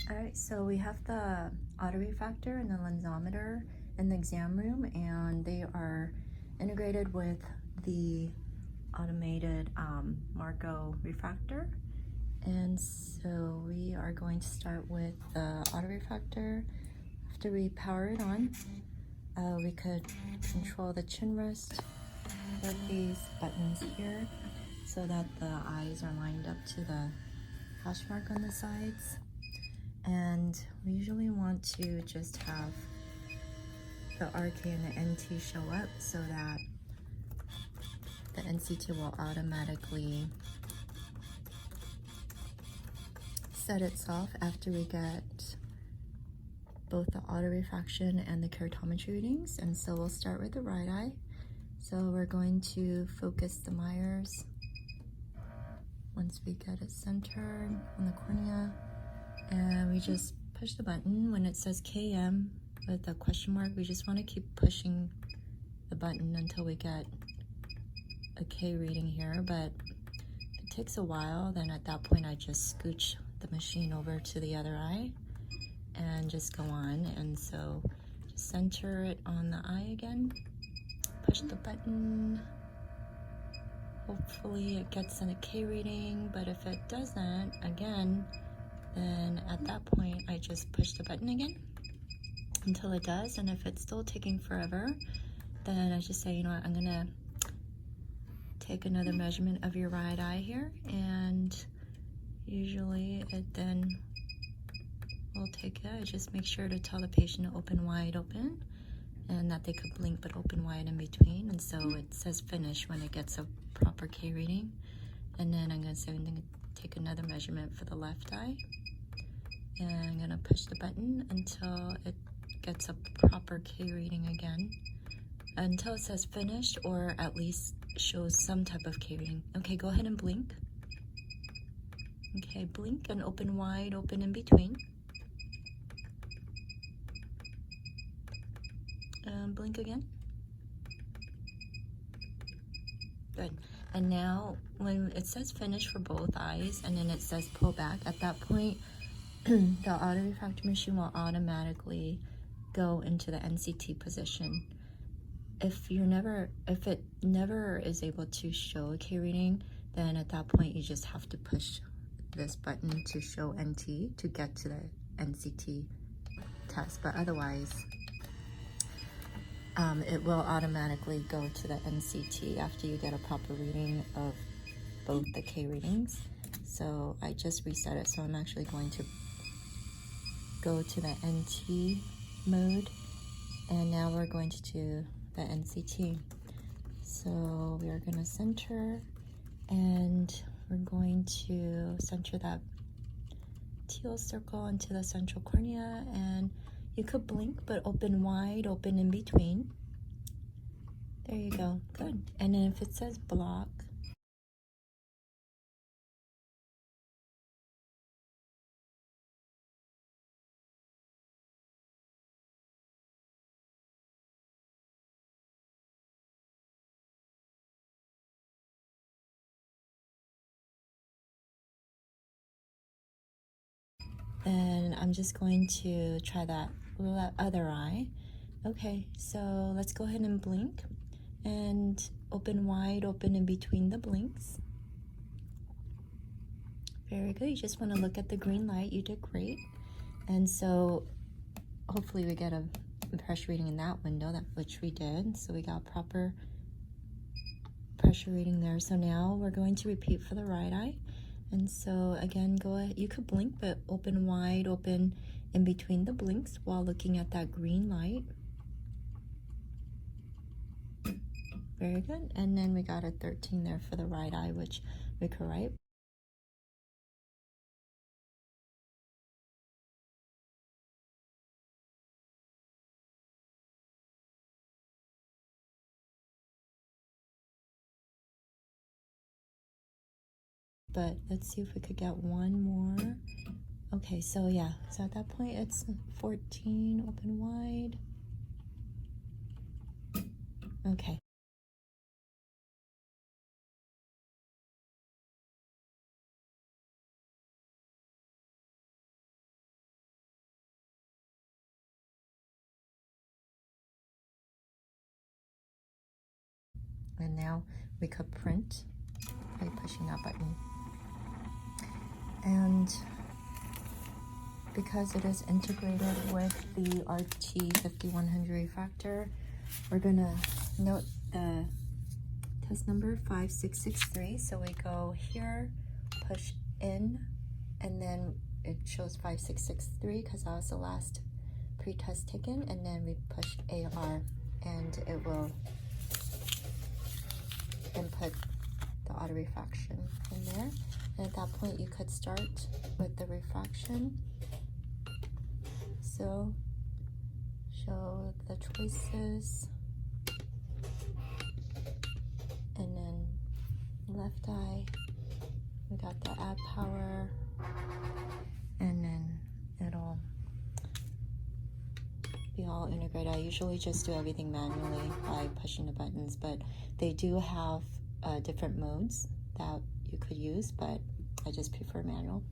Alright, so we have the autorefractor and the lensometer in the exam room, and they are integrated with the automated Marco refractor. And so we are going to start with the autorefractor. After we power it on, we could control the chin rest with these buttons here so that the eyes are lined up to the hash mark on the sides. And we usually want to just have the RK and the NT show up so that the NCT will automatically set itself after we get both the autorefraction and the keratometry readings. And so we'll start with the right eye. So we're going to focus the Myers once we get it centered on the cornea. And we just push the button. When it says KM with a question mark, we just want to keep pushing the button until we get a K reading here. But if it takes a while, then at that point I just scooch the machine over to the other eye and just go on. And so just center it on the eye again, push the button. Hopefully it gets in a K reading, but if it doesn't, again, then at that point I just push the button again until it does. And if it's still taking forever, then I just say, you know what, I'm gonna take another measurement of your right eye here, and usually it then will take it. I just make sure to tell the patient to open wide open and that they could blink but open wide in between. And so it says finish when it gets a proper K reading. And then I'm gonna say I'm gonna take another measurement for the left eye, and I'm gonna push the button until it gets a proper K reading again, until it says finished or at least shows some type of K reading. Okay, go ahead and blink. Okay, blink and open wide open in between. Blink again. Good. And now when it says finish for both eyes and then it says pull back, at that point the autorefractor machine will automatically go into the NCT position. If it never is able to show a K reading, then at that point you just have to push this button to show NT to get to the NCT test. But otherwise, it will automatically go to the NCT after you get a proper reading of both the K readings. So I just reset it, so I'm actually going to go to the NT mode, and now we're going to do the NCT. So we are going to center, and we're going to center that teal circle into the central cornea, and you could blink but open wide open in between. There you go. Good. And then if it says block, then I'm just going to try that other eye. Okay, so let's go ahead and blink and open wide open in between the blinks. Very good. You just want to look at the green light. You did great. And so hopefully we get a pressure reading in that window, which we did. So we got proper pressure reading there. So now we're going to repeat for the right eye. And so again, go ahead. You could blink, but open wide open in between the blinks while looking at that green light. Very good. And then we got a 13 there for the right eye, which we could write. But let's see if we could get one more. Okay, so yeah, so at that point it's 14, open wide. Okay. And now we could print by pushing that button. And because it is integrated with the RT5100 refractor, we're gonna note the test number 5663. So we go here, push in, and then it shows 5663 because that was the last pre-test taken, and then we push AR and it will input the auto refraction in there. And at that point you could start with the refraction. So show the choices, and then left eye, we got the add power, and then it'll be all integrated. I usually just do everything manually by pushing the buttons, but they do have different modes that you could use, but I just prefer manual.